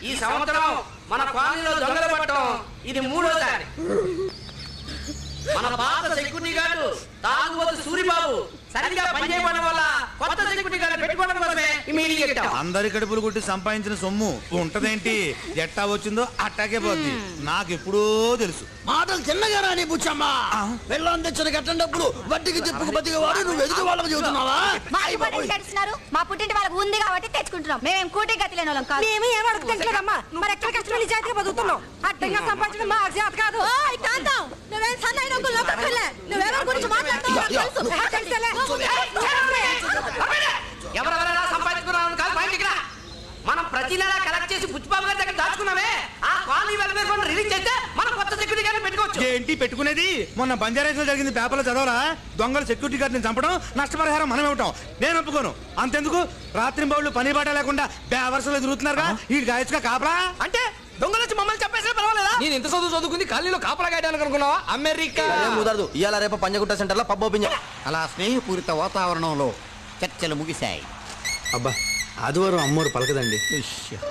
ఈ సంవత్సరం మన కాలనీలో దొంగలు పట్టడం ఇది 3వ సారి. మన పాత సెక్యూరిటీ గార్డు తాగుబోతు సూరిబాబు సరిగ్గా పనిచేయడం వల్ల కొత్త సెక్యూరిటీ గార్డు పెట్టుకోవడం కోసమే ఇమీడియట్ అందరి కడుపులు కొట్టి సంపాదించిన సొమ్ము ఉంటదేంటి? ఎట్టా వచ్చిందో అట్టాకే పోద్ది. నాకెప్పుడో తెలుసు. మాటలు చిన్నగా రాని బుచ్చమ్మా. వెళ్ళం తెచ్చిన కట్టండప్పుడు వడ్డీకి చెప్పుకు బతికేవాడు నువ్వు ఎదుటి వాళ్ళకి చెబుతున్నావా? మా పుట్టింటి వాళ్ళకి ఉంది కాబట్టి తెచ్చుకుంటున్నాం. మేమేం కూటి గతి లేని వాళ్ళం కాదు. మేము ఏం అడుగుతుంటారమ్మా. మరి ఎక్కడ కష్టపడి నిజాయితీగా బతుకుతున్నాం. అడ్డంగా సంపాదించడం మా చేత కాదు. నువ్వేం సన్నాయి నువ్వెవరి గురించి మాట్లాడుతున్నావు? ఎవరెవరైనా సంపాదించుకున్నారని కాదు బయటికి రా. మనం ప్రతి నెల కలెక్ట్ చేసి బుచ్చిబాబు గారి దగ్గర దాచుకున్నామే. ఆ కాలనీ వెల్ఫేర్ ఫండ్ రిలీజ్ చేస్తే మనం కొత్త సెక్యూరిటీ గార్డు పెట్టుకోవచ్చు. ఏంటి పెట్టుకునేది? మొన్న బంజారాస్లో జరిగింది పేపర్లో చదవరా? దొంగలు సెక్యూరిటీ గార్డుని చంపడం, నష్టపరిహారం మనం ఇవ్వటం. నేను ఒప్పుకోను. అంతెందుకు రాత్రి బౌళ్ళు పని బాట లేకుండా బేవర్సలో తిరుగుతున్నారుగా. ఈ గాయచ్గా కాపలా అంటే దొంగలు వచ్చి మమ్మల్ని చెప్పేసినా పర్వాలేదా? నేను ఇంత చదువుకుంది కాలనీలో కాపలా గాయడానికి అనుకున్నావా? అమెరికా కుదరదు. ఇవాళ రేపు పంజగుట్ట సెంటర్ లో పబ్ ఓపెన్. అలా స్నేహపూరిత వాతావరణంలో చర్చలు ముగిశాయి. అబ్బా ఆదివారం అమ్మోరు పలకదండి.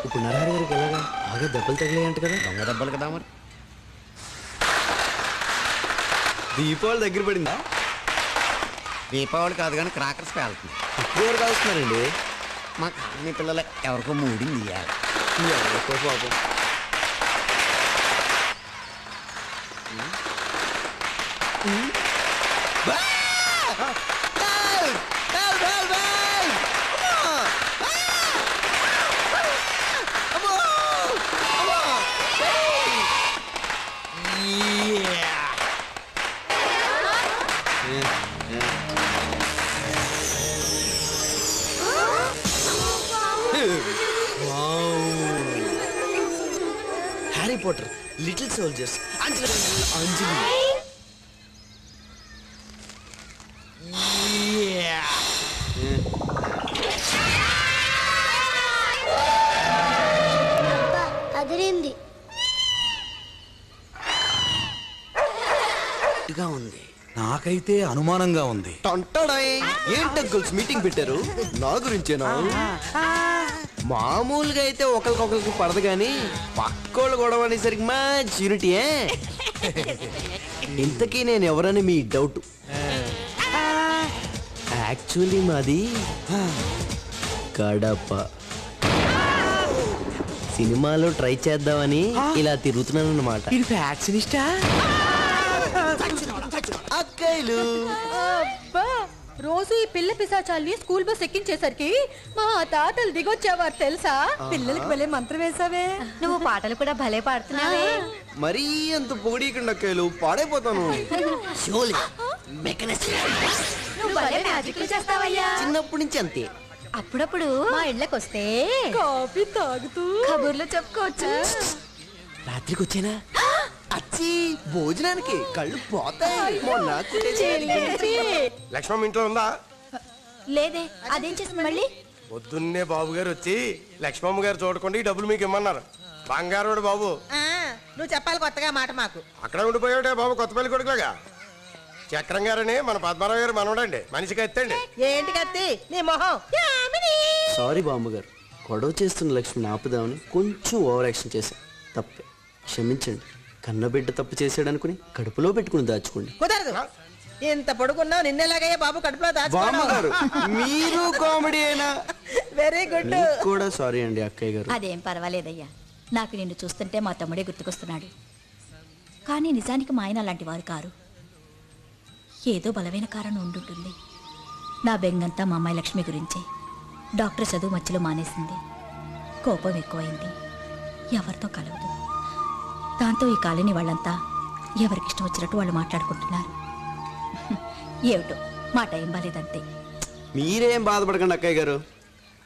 ఇప్పుడు నరహరి గారికి ఎలాగా? బాగా దెబ్బలు తగిలాయంట కదా. దొంగ దెబ్బలు కదా మరి. దీపావళి దగ్గర పడిందా? దీపావళి కాదు కానీ క్రాకర్స్ పేలుతుంది. ఎవరు కావస్తున్నారండి? మా కాలనీ పిల్లలే ఎవరికో మూడింది ఇవ్వాలి. పాపం. హ్యారీ పోటర్, లిటిల్ సోల్జర్స్, అంజలి. అదిరింది. ఉంది. నాకైతే అనుమానంగా ఉంది. ఏంటి అంకుల్స్ మీటింగ్ పెట్టారు? నా గురించేనా? మామూలుగా అయితే ఒకరికొకరికి పడదు కానీ పక్కోళ్ళు గొడవ అనేసరికి మంచి యూనిటీయే. ఇంతకీ నేను ఎవరని మీ డౌట్. యాక్చువల్లీ మాది కడప. సినిమాలో ట్రై చేద్దామని ఇలా తిరుగుతున్నాను అన్నమాట. అక్కయ్యలు రోజు ఈ పిల్ల పిశాచాల్ని స్కూల్ బస్ ఎక్కించేసరికి మా తాతలు దిగొచ్చేవారు తెలుసా. పిల్లలకి భలే మంత్రం వేసావే. నువ్వు పాటలు కూడా భలే పాడుతున్నావే. మరీ అంత పొగిడీకండి అక్కయ్యలు, పాడైపోతాను. నువ్వు భలే మ్యాజిక్లు చేస్తావయ్యా. చిన్నప్పటి నుంచి అంతే. అప్పుడప్పుడు మా ఇళ్ళకి వస్తే కాఫీ తాగుతూ కబుర్లు చెప్పుకోవచ్చు. రాత్రికి వచ్చేనా? అచ్చి భోజనానికి కళ్ళు పోతాయి. లక్ష్మమ్మ ఇంట్లో ఉందా? లేదే. అదేం చేసింది మళ్ళీ? పొద్దున్నే బాబు గారు వచ్చి లక్ష్మమ్మ గారు చూడకుండా ఈ డబ్బులు మీకు ఇమ్మన్నారు. బంగారు బాబు నువ్వు చెప్పాలి కొత్తగా మాట మాకు. అక్కడ ఉండిపోయాడే బాబు, కొత్తపల్లి కొడుకులాగా. చక్రం గారని మన పద్మరావు గారు మనవడండి. మనిషికి ఎత్తండి. ఏంటి కత్తి నీ మొహం? సారీ బామ్మగారు, గొడవ చేస్తున్న లక్ష్మిని ఆపుదామని కొంచెం ఓవర్ యాక్షన్ చేశాను. తప్పే, క్షమించండి. కన్నబిడ్డ తప్పు చేసాడనుకుని కడుపులో పెట్టుకుని దాచుకోండి. కుదరదు. ఇంత పొడుగున్నావు, నిన్నెలాగయ్యా బాబు కడుపులో బామ్మగారు మీరు కామెడీ అయినా. Very good. కూడా సారీ అండి అక్కయ్య గారు. అదేం పర్వాలేదయ్యా. నాకు నిన్ను చూస్తుంటే మా తమ్ముడే గుర్తుకొస్తున్నాడు. కానీ నిజానికి మా ఆయన అలాంటి వారు కారు. ఏదో బలమైన కారణం ఉండుంటుంది. నా బెంగంతా మా అమ్మాయి లక్ష్మి గురించే. డాక్టర్ చదువు మధ్యలో మానేసింది. కోపం ఎక్కువైంది. ఎవరితో కలవదు. దాంతో ఈ కాలనీ వాళ్ళంతా ఎవరికిష్టం వచ్చినట్టు వాళ్ళు మాట్లాడుకుంటున్నారు. ఏమిటో మా టైం బాలేదంతే. మీరేం బాధపడకండి అక్కయ్య గారు.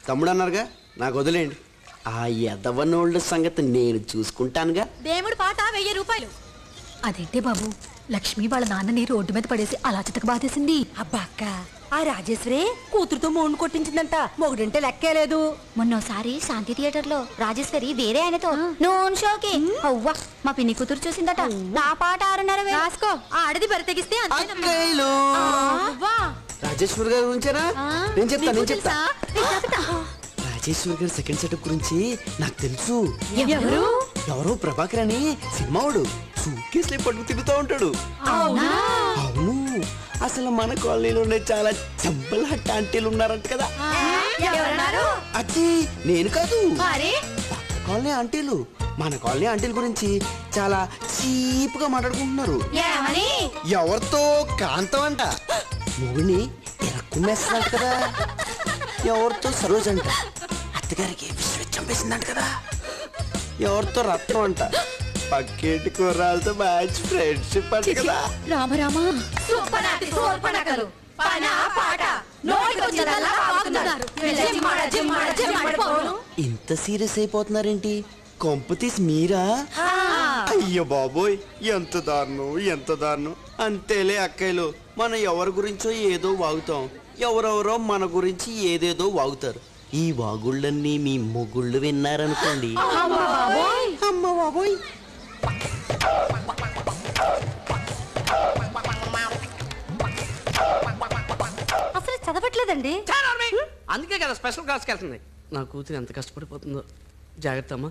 తమ్ముడు అన్నారుగా, నాకు వదిలేండి. ఆ ఎదవనోళ్ళ సంగతి నేను చూసుకుంటానుగా. దేవుడి పాట 1000 రూపాయలు. అదేంటే బాబు, లక్ష్మి వాళ్ళ నాన్నని రోడ్డు మీద పడేసి అలా చితక బాధేసింది. అబ్బా అక్క, ఆ రాజేశ్వరే కూతురుతో మోండు కొట్టించిందంట. మొగుడంటే లెక్కేలేదు. మొన్నోసారి శాంతి థియేటర్ లో రాజేశ్వరి వేరే ఆయనతో నోన్ షోకి అవ్వా మా పిన్ని కూతురు చూసిందట. నా పాట 6:30 రాసుకో. ఆడది బరితెగిస్తే అక్కయ్యలు రాజేశ్వరి గారి గురించేనా? నేను చెప్తా. రాజేశ్వరి గారి సెకండ్ సెటప్ గురించి నాకు తెలుసు. ఎవరు? ఎవరో ప్రభాకర్ అని సినిమావాడు సూట్ కేసులే పట్టుకు తిరుగుతూ ఉంటాడు. అవును, అసలు మన కాలనీలో చాలా సింపుల్ హట్ ఆంటీలు ఉన్నారంట కదా. అది నేను కాదు, పక్క కాలనీ ఆంటీలు. మన కాలనీ ఆంటీల గురించి చాలా చీప్ గా మాట్లాడుకుంటున్నారు. ఎవరితో కాంతం అంట మొగుని ఎరక్కునేస్తున్నట్ట కదా. ఎవరితో సరోజ్ అంట అత్తగారికి చంపేసిందంట కదా. ఎవరితో రత్నం అంట పక్కేటి కుర్రాలతో మ్యాచ్ ఫ్రెండ్షిప్ అంట కదా. రామరామా, ఇంత సీరియస్ అయిపోతున్నారేంటి? కొంప తీసి మీరా? అయ్యో బాబోయ్, ఎంత దారుణం, ఎంత దారుణం. అంతేలే అక్కయ్యలు, మనం ఎవరి గురించో ఏదో వాగుతాం, ఎవరెవరో మన గురించి ఏదేదో వాగుతారు. ఈ వాగుళ్ళన్నీ మీ మొగుళ్ళు విన్నారనుకోండి. అమ్మ బాబోయ్. అసలు చదవట్లేదండి. అందుకే కదా స్పెషల్ క్లాస్కి వెళ్తుంది. నా కూతురు ఎంత కష్టపడిపోతుందో. జాగ్రత్త అమ్మా,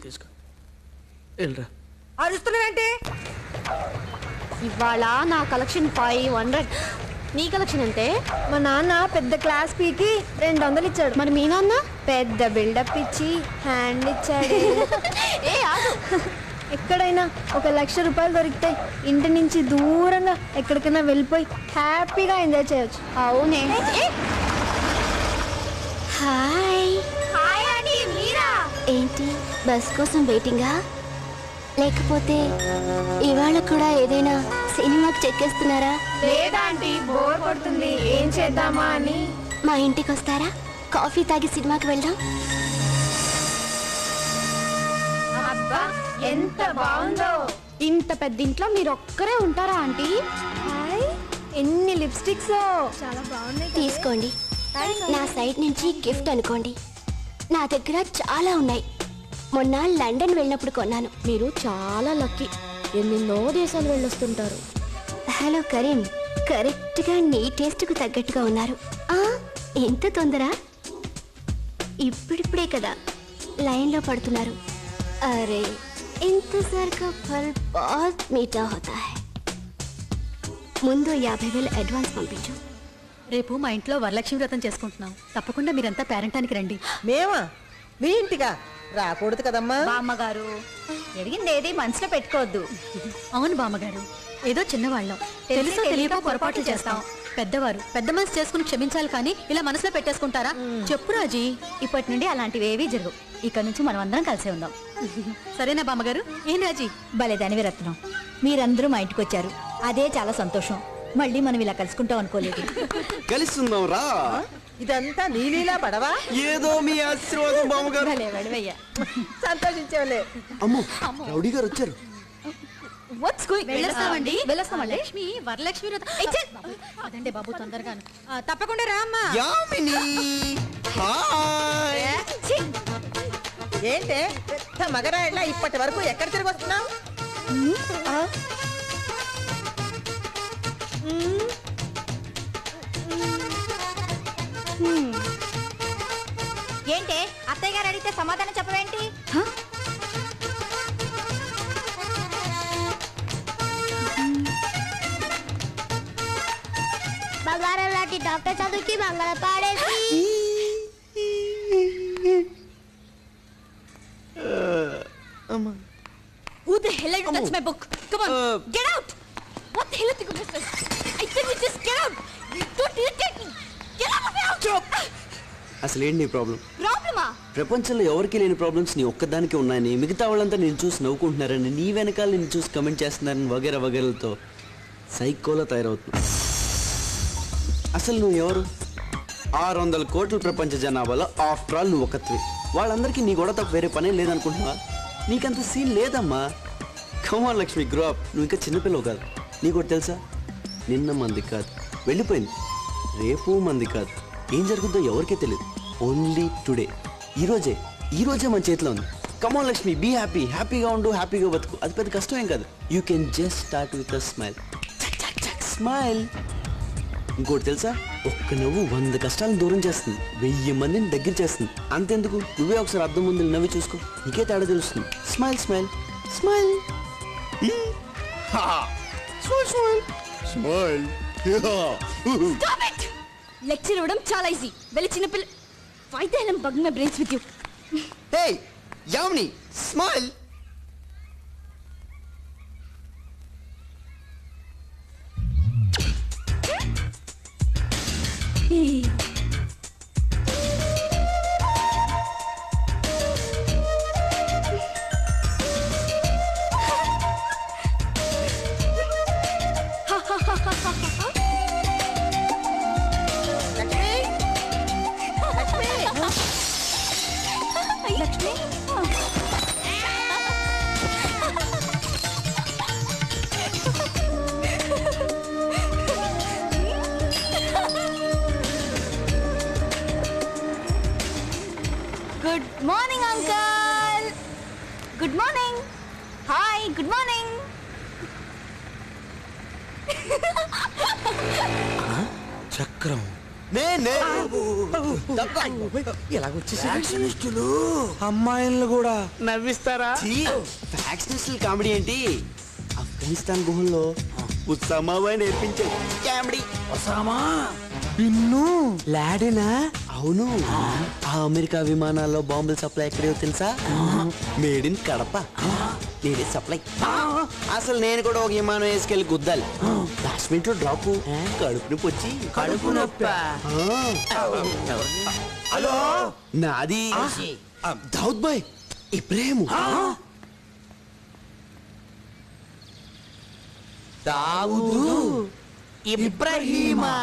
తీసుకో వెళ్ళరా. అరుస్తున్నావేంటి? ఇవాళ నా కలెక్షన్ 500. నీ కలెక్షన్ అంటే? మా నాన్న పెద్ద క్లాస్ పీకి 200 ఇచ్చాడు. మరి మీ నాన్న పెద్ద బిల్డప్ ఇచ్చి హ్యాండ్ ఇచ్చాడు. ఏ ఆగు. ఎక్కడైనా 1,00,000 రూపాయలు దొరికితే ఇంటి నుంచి దూరంగా ఎక్కడికైనా వెళ్ళిపోయి హ్యాపీగా ఎంజాయ్ చేయొచ్చు. అవునే. హాయ్ హాయ్ అండి, మీరా? ఏంటి బస్ కోసం వెయిటింగా? లేకపోతే ఇవాళ కూడా ఏదైనా సినిమాకి చెక్కేస్తున్నారా? లేదాంటీ, బోర్ కొడుతుంది, ఏం చేద్దామా అని. మా ఇంటికి వస్తారా? కాఫీ తాగి సినిమాకి వెళ్దాం. అబ్బా ఎంత బాగుందో. ఇంత పెద్ద ఇంట్లో మీరు ఒక్కరే ఉంటారా ఆంటీ? హాయ్, ఎన్ని లిప్స్టిక్స్ చాలా బాగున్నాయి. తీసుకోండి, నా సైడ్ నుంచి గిఫ్ట్ అనుకోండి. నా దగ్గర చాలా ఉన్నాయి. మొన్న లండన్ వెళ్ళినప్పుడు కొన్నాను. మీరు చాలా లక్కీ. ఎన్నెన్నో దేశాలు వెళ్ళొస్తుంటారు. హలో కరీం, కరెక్ట్గా నీ టేస్ట్కు తగ్గట్టుగా ఉన్నారు. ఎంత తొందర, ఇప్పుడిప్పుడే కదా లైన్లో పడుతున్నారు. అరే ఇంతజార్ కా ఫల్ బాత్ మీఠా హోతా హై. ముందు 50,000 అడ్వాన్స్ పంపించు. రేపు మా ఇంట్లో వరలక్ష్మి వ్రతం చేసుకుంటున్నాం. తప్పకుండా మీరంతా పేరెంటానికి రండి. మేమా? మీ ఇంటిగా? రాకూడదు కదమ్మా. బామ్మగారు, జరిగింది ఏది మనసులో పెట్టుకోవద్దు. అవును బామ్మగారు, ఏదో చిన్నవాళ్ళం, తెలుసో తెలియక పొరపాట్లు చేస్తాం. పెద్దవారు పెద్ద మనసు చేసుకుని క్షమించాలి, కానీ ఇలా మనసులో పెట్టేసుకుంటారా? చెప్పు రాజీ. ఇప్పటి నుండి అలాంటివి ఏవీ జరుగు. ఇక్కడ నుంచి మనం అందరం కలిసే ఉందాం. సరేనా బామ్మగారు? ఏం రాజీ? భలేదానివి రత్నం, మీరందరూ మా ఇంటికి వచ్చారు, అదే చాలా సంతోషం. మళ్ళీ మనం ఇలా కలుసుకుంటాం అనుకోలేదు. కలుసుకుందాం రా. ఇదంతా నీలీలా పడవా? ఏదో మీ ఆశీర్వాదం బామ్మగారు. సంతోషించేవలే. అమ్మో, రౌడీ గారు వచ్చారు. వెళ్ళొస్తామండి. లక్ష్మి వరలక్ష్మి వ్రతం. అదండి బాబు, తొందరగాను. తప్పకుండా రా అమ్మా. యామిని హాయ్. ఏంటే పెద్ద మగరాయిలా ఇప్పటి వరకు ఎక్కడ తిరిగి వస్తున్నావు? ఏంటే అత్తయ్య గారు అడిగితే సమాధానం చెప్పవేంటి? బంగారం లాంటి డాక్టర్ చదువుకి బంగాళ పాడేసి. Who the hell are you? That's my book. Come on, get out. What the hell are you doing? I said you just get out. Don't irritate me. Get out of my house. అసలు ఏంటి నీ problem? ప్రాబ్లమా? ప్రపంచంలో ఎవరికి లేని problems నీ ఒక్కదానికి ఉన్నాయని, మిగతా వాళ్ళంతా నేను చూసి నవ్వుకుంటున్నారని, నీ వెనకాల నేను చూసి కమెంట్ చేస్తున్నారని వగేరా వగేరాలతో సైకోలా తయారవుతున్నా. అసలు నువ్వు ఎవరు? 600 కోట్ల ప్రపంచ జనాభాలో ఆఫ్టర్ ఆల్ నువ్వు ఒకత్వి. వాళ్ళందరికీ నీ గొడవ తప్ప వేరే పనే లేదనుకుంటున్నావా? నీకంత సీన్ లేదమ్మా. కమాన్ లక్ష్మి, గ్రో అప్. నువ్వు ఇంకా చిన్నపిల్లవు కాదు. నీకోటి తెలుసా? నిన్న మంది కాదు, వెళ్ళిపోయింది. రేపు మంది కాదు. ఏం జరుగుతుందో ఎవరికే తెలియదు. ఓన్లీ టుడే, ఈరోజే మన చేతిలో ఉంది. కమాన్ లక్ష్మి, బీ హ్యాపీ. హ్యాపీగా ఉండు, హ్యాపీగా బతుకు. అది పెద్ద కష్టం ఏం కాదు. You can just start with a smile. Smile. ఇంకోటి తెలుసా? ఒక్క నవ్వు 100 కష్టాలను దూరం చేస్తుంది, 1000 మందిని దగ్గర చేస్తుంది. అంతెందుకు, నువ్వే ఒకసారి అద్దం ముందు నవ్వి చూసుకో, నీకే తేడా తెలుస్తుంది. Smile smile smile smile. Lecture ఇవ్వడం చాలా ఈజీ. వెళ్ళి చిన్నపిల్ల why the hell I'm bugging my brains with you? Hey Yamini, smile. Lakshmi good morning uncle. Good morning. Hi, good morning. చక్రం అమ్మాయిలు కూడా నవ్విస్తారా? ఫ్యాక్షనిస్టుల కామెడీ ఏంటి? ఆఫ్ఘనిస్తాన్ గుహల్లో ఉస్సామాబాయ్ నేర్పించే కామెడీ. పిన్ను లాడేనా? అవును. ఆ అమెరికా విమానాల్లో బాంబుల సప్లై ఎక్కడో తెలుసా? Made in Kadapa. నేనే సప్లై. అసలు నేను కూడా ఒక విమానం వేసుకెళ్ళి గుద్దాలి. లాస్ట్ మినిట్ లో డ్రాప్, కడుపు నొప్పి వచ్చి. కడుపు నొప్పి. హలో, నాది దావుద్ బాయ్ ఇబ్రాహిం. దావుదు ఇబ్రాహీమా.